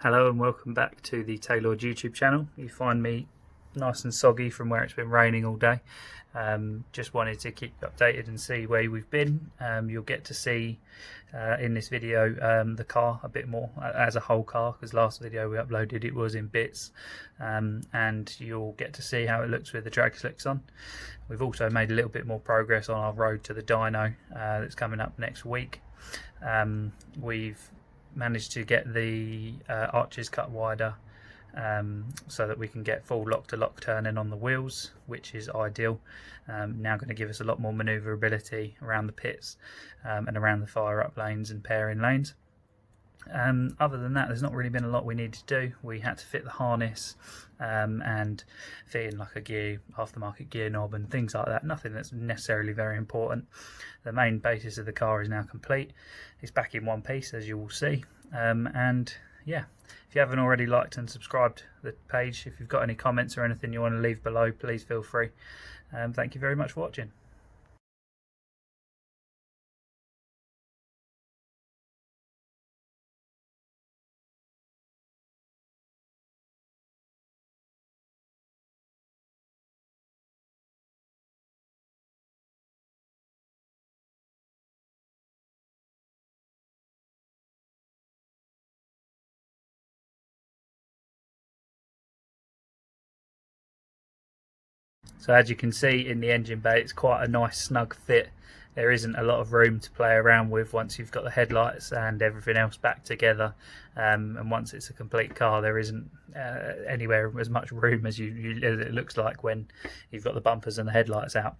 Hello and welcome back to the Tailored YouTube channel. You find me nice and soggy from where it's been raining all day. Just wanted to keep you updated and see where we've been. You'll get to see in this video the car a bit more as a whole car, because last video we uploaded it was in bits, and you'll get to see how it looks with the drag slicks on. We've also made a little bit more progress on our road to the dyno that's coming up next week. We've managed to get the arches cut wider so that we can get full lock-to-lock turning on the wheels, which is ideal. Now going to give us a lot more manoeuvrability around the pits and around the fire up lanes and pairing lanes. Other than that, there's not really been a lot we need to do. We had to fit the harness and fit in like a gear, aftermarket gear knob and things like that. Nothing that's necessarily very important. The main basis of the car is now complete. It's back in one piece, as you will see. And yeah, if you haven't already liked and subscribed the page, if you've got any comments or anything you want to leave below, please feel free. Thank you very much for watching. So as you can see in the engine bay, it's quite a nice snug fit. There isn't a lot of room to play around with once you've got the headlights and everything else back together, and once it's a complete car there isn't anywhere as much room as it looks like when you've got the bumpers and the headlights out.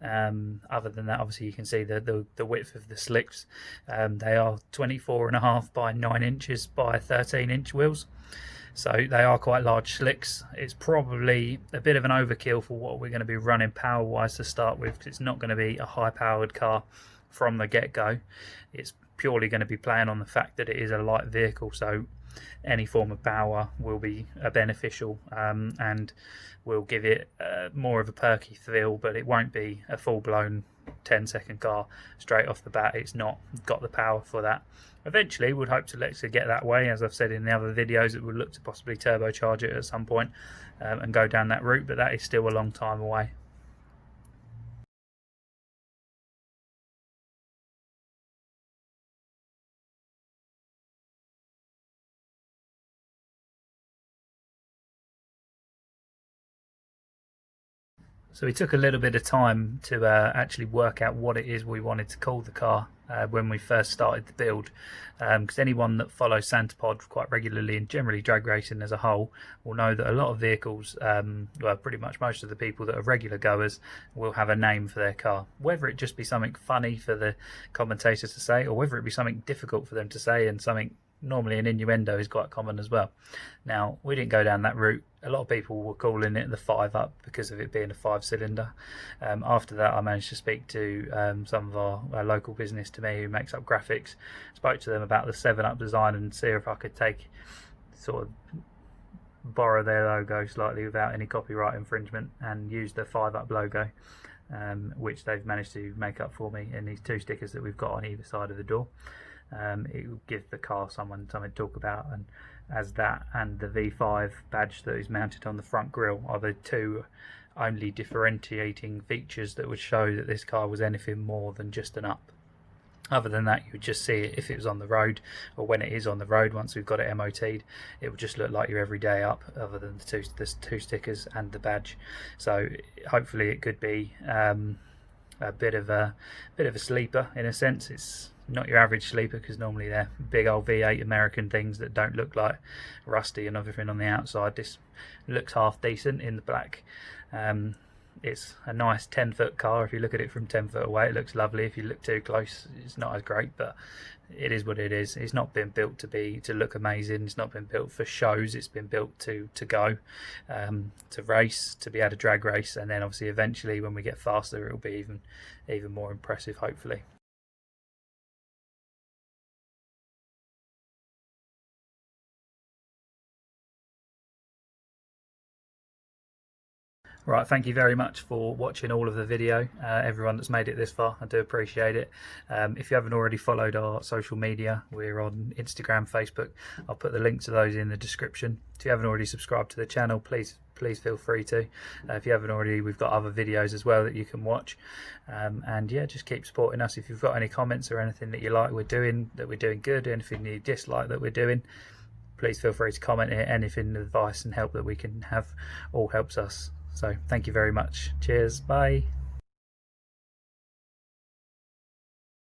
Other than that, obviously you can see the width of the slicks. They are 24.5 by 9 inches by 13-inch wheels. So they are quite large slicks. It's probably a bit of an overkill for what we're going to be running power wise to start with, because it's not going to be a high powered car from the get-go. It's purely going to be playing on the fact that it is a light vehicle, so any form of power will be beneficial and will give it more of a perky feel, but it won't be a full-blown 10-second car straight off the bat. It's not got the power for that. Eventually we'd hope to get that way. As I've said in the other videos, it would look to possibly turbocharge it at some point and go down that route, but that is still a long time away. So we took a little bit of time to actually work out what it is we wanted to call the car when we first started the build, because anyone that follows Santapod quite regularly and generally drag racing as a whole will know that a lot of vehicles, well, pretty much most of the people that are regular goers will have a name for their car, whether it just be something funny for the commentators to say or whether it be something difficult for them to say, and something normally an innuendo is quite common as well. Now, we didn't go down that route. A lot of people were calling it the 5up because of it being a 5-cylinder. After that, I managed to speak to some of our local business to me who makes up graphics. Spoke to them about the 7up design and see if I could sort of borrow their logo slightly without any copyright infringement and use the 5up logo, which they've managed to make up for me in these 2 stickers that we've got on either side of the door. It will give the car something to talk about, and as that and the V5 badge that is mounted on the front grille are the 2 only differentiating features that would show that this car was anything more than just an up. Other than that, you would just see it if it was on the road, or when it is on the road once we've got it MOT'd, it would just look like your everyday up, other than the 2 stickers and the badge. So hopefully it could be a bit of a sleeper in a sense. It's not your average sleeper, because normally they're big old V8 American things that don't look like rusty and everything on the outside. This looks half decent in the black. It's a nice 10-foot car. If you look at it from 10 foot away, it looks lovely. If you look too close, it's not as great, but it is what it is. It's not been built to look amazing. It's not been built for shows. It's been built to go, to race, to be able to drag race, and then obviously eventually when we get faster, it'll be even more impressive, hopefully. Right, thank you very much for watching all of the video. Everyone that's made it this far, I do appreciate it. If you haven't already followed our social media, we're on Instagram, Facebook. I'll put the link to those in the description. If you haven't already subscribed to the channel, please feel free to. If you haven't already, we've got other videos as well that you can watch. And yeah, just keep supporting us. If you've got any comments or anything that you like we're doing good, anything you dislike that we're doing, please feel free to comment here. Anything, advice and help that we can have all helps us. So thank you very much. Cheers. Bye.